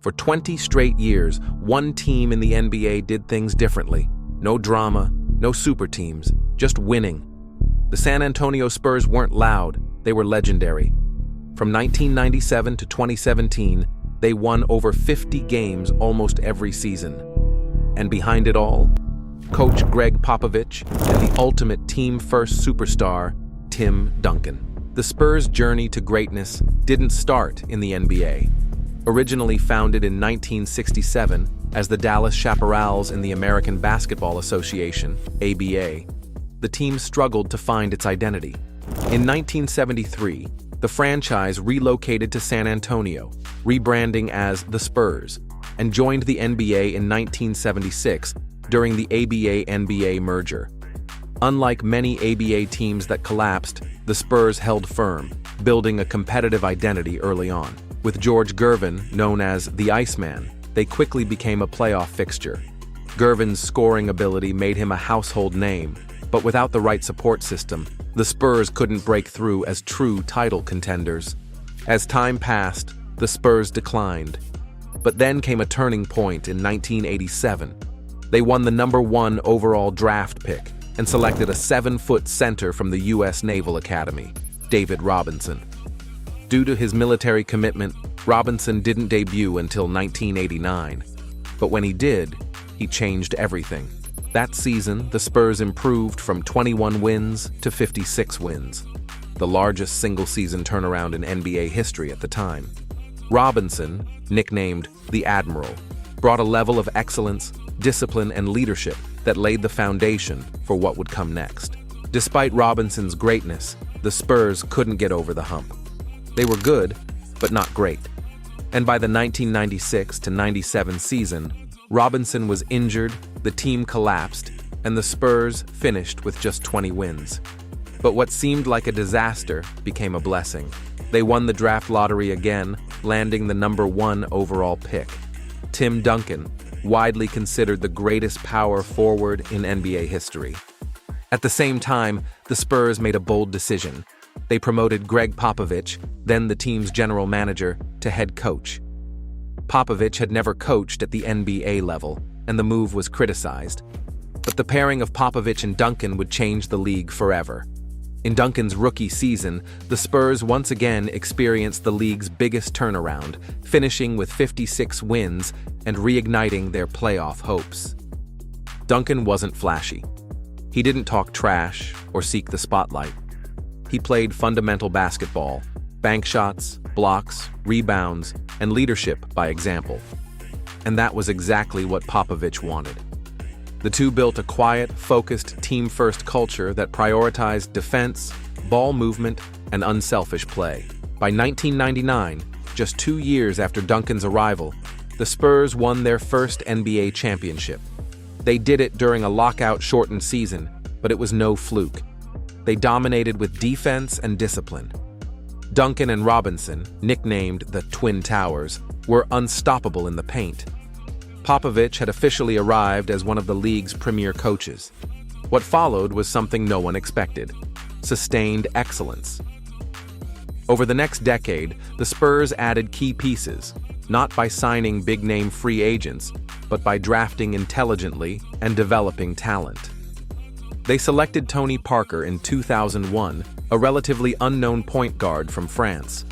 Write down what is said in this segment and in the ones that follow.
For 20 straight years, one team in the NBA did things differently. No drama, no super teams, just winning. The San Antonio Spurs weren't loud, they were legendary. From 1997 to 2017, they won over 50 games almost every season. And behind it all, Coach Gregg Popovich and the ultimate team-first superstar, Tim Duncan. The Spurs' journey to greatness didn't start in the NBA. Originally founded in 1967 as the Dallas Chaparrals in the American Basketball Association, ABA, the team struggled to find its identity. In 1973, the franchise relocated to San Antonio, rebranding as the Spurs, and joined the NBA in 1976 during the ABA-NBA merger. Unlike many ABA teams that collapsed, the Spurs held firm, building a competitive identity early on. With George Gervin, known as the Iceman, they quickly became a playoff fixture. Gervin's scoring ability made him a household name, but without the right support system, the Spurs couldn't break through as true title contenders. As time passed, the Spurs declined. But then came a turning point in 1987. They won the #1 overall draft pick and selected a 7-foot center from the U.S. Naval Academy, David Robinson. Due to his military commitment, Robinson didn't debut until 1989. But when he did, he changed everything. That season, the Spurs improved from 21 wins to 56 wins, the largest single-season turnaround in NBA history at the time. Robinson, nicknamed the Admiral, brought a level of excellence, discipline, and leadership that laid the foundation for what would come next. Despite Robinson's greatness, the Spurs couldn't get over the hump. They were good, but not great. And by the 1996 to 97 season, Robinson was injured, the team collapsed, and the Spurs finished with just 20 wins. But what seemed like a disaster became a blessing. They won the draft lottery again, landing the #1 overall pick. Tim Duncan, widely considered the greatest power forward in NBA history. At the same time, the Spurs made a bold decision. They promoted Gregg Popovich, then the team's general manager, to head coach. Popovich had never coached at the NBA level, and the move was criticized. But the pairing of Popovich and Duncan would change the league forever. In Duncan's rookie season, the Spurs once again experienced the league's biggest turnaround, finishing with 56 wins and reigniting their playoff hopes. Duncan wasn't flashy. He didn't talk trash or seek the spotlight. He played fundamental basketball, bank shots, blocks, rebounds, and leadership by example. And that was exactly what Popovich wanted. The two built a quiet, focused, team-first culture that prioritized defense, ball movement, and unselfish play. By 1999, just 2 years after Duncan's arrival, the Spurs won their first NBA championship. They did it during a lockout-shortened season, but it was no fluke. They dominated with defense and discipline. Duncan and Robinson, nicknamed the Twin Towers, were unstoppable in the paint. Popovich had officially arrived as one of the league's premier coaches. What followed was something no one expected: sustained excellence. Over the next decade, the Spurs added key pieces, not by signing big-name free agents, but by drafting intelligently and developing talent. They selected Tony Parker in 2001, a relatively unknown point guard from France.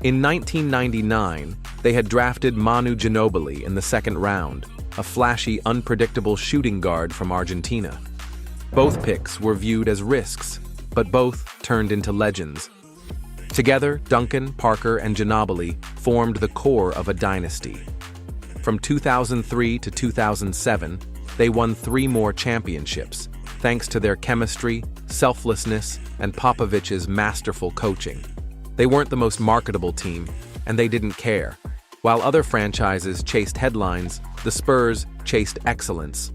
In 1999, they had drafted Manu Ginobili in the second round, a flashy, unpredictable shooting guard from Argentina. Both picks were viewed as risks, but both turned into legends. Together, Duncan, Parker, and Ginobili formed the core of a dynasty. From 2003 to 2007, they won 3 more championships, thanks to their chemistry, selflessness, and Popovich's masterful coaching. They weren't the most marketable team, and they didn't care. While other franchises chased headlines, the Spurs chased excellence.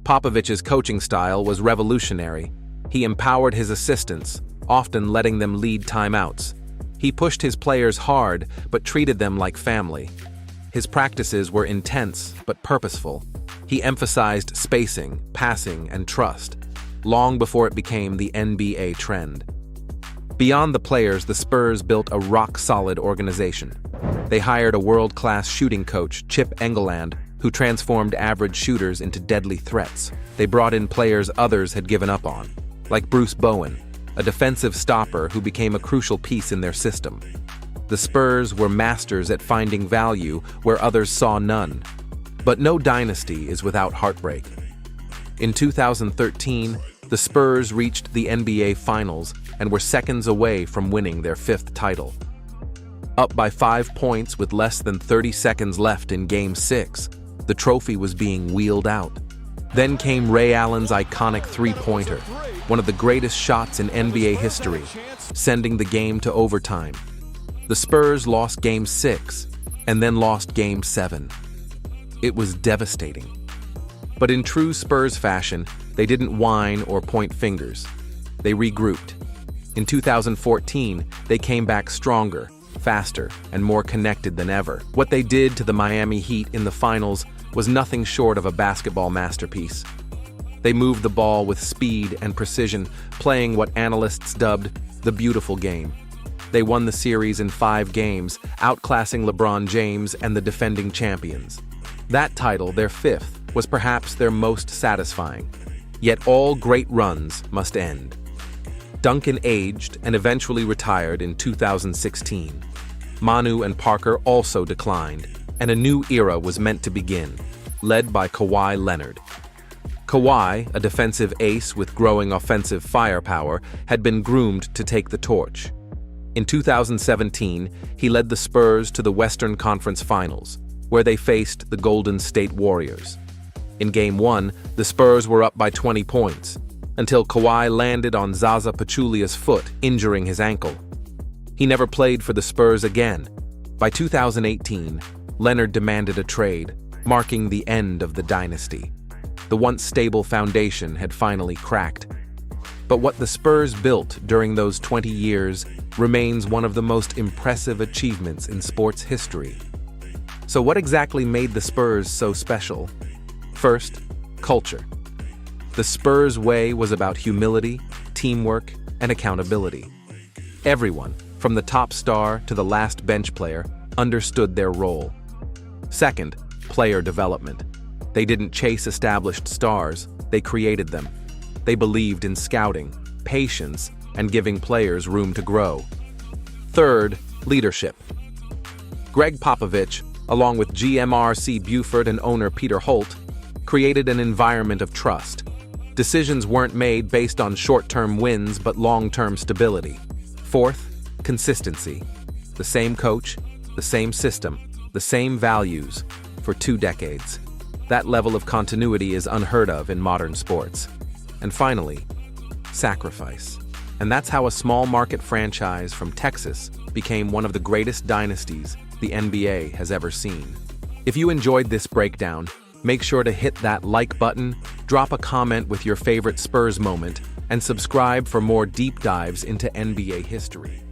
Popovich's coaching style was revolutionary. He empowered his assistants, often letting them lead timeouts. He pushed his players hard, but treated them like family. His practices were intense, but purposeful. He emphasized spacing, passing, and trust, long before it became the NBA trend. Beyond the players, the Spurs built a rock-solid organization. They hired a world-class shooting coach, Chip Engelland, who transformed average shooters into deadly threats. They brought in players others had given up on, like Bruce Bowen, a defensive stopper who became a crucial piece in their system. The Spurs were masters at finding value where others saw none. But no dynasty is without heartbreak. In 2013, the Spurs reached the NBA Finals and were seconds away from winning their 5th title. Up by 5 points with less than 30 seconds left in Game 6, the trophy was being wheeled out. Then came Ray Allen's iconic three-pointer, one of the greatest shots in NBA history, sending the game to overtime. The Spurs lost Game 6 and then lost Game 7. It was devastating. But in true Spurs fashion, they didn't whine or point fingers. They regrouped. In 2014, they came back stronger, faster, and more connected than ever. What they did to the Miami Heat in the finals was nothing short of a basketball masterpiece. They moved the ball with speed and precision, playing what analysts dubbed the beautiful game. They won the series in 5 games, outclassing LeBron James and the defending champions. That title, their 5th, was perhaps their most satisfying. Yet all great runs must end. Duncan aged and eventually retired in 2016. Manu and Parker also declined, and a new era was meant to begin, led by Kawhi Leonard. Kawhi, a defensive ace with growing offensive firepower, had been groomed to take the torch. In 2017, he led the Spurs to the Western Conference Finals, where they faced the Golden State Warriors. In Game 1, the Spurs were up by 20 points, until Kawhi landed on Zaza Pachulia's foot, injuring his ankle. He never played for the Spurs again. By 2018, Leonard demanded a trade, marking the end of the dynasty. The once stable foundation had finally cracked. But what the Spurs built during those 20 years remains one of the most impressive achievements in sports history. So what exactly made the Spurs so special? First, culture. The Spurs Way was about humility, teamwork, and accountability. Everyone, from the top star to the last bench player, understood their role. Second, player development. They didn't chase established stars, they created them. They believed in scouting, patience, and giving players room to grow. Third, leadership. Gregg Popovich, along with GM R.C. Buford and owner Peter Holt, created an environment of trust. Decisions weren't made based on short-term wins but long-term stability. Fourth, consistency. The same coach, the same system, the same values for 2 decades. That level of continuity is unheard of in modern sports. And finally, sacrifice. And that's how a small market franchise from Texas became one of the greatest dynasties the NBA has ever seen. If you enjoyed this breakdown, make sure to hit that like button, drop a comment with your favorite Spurs moment, and subscribe for more deep dives into NBA history.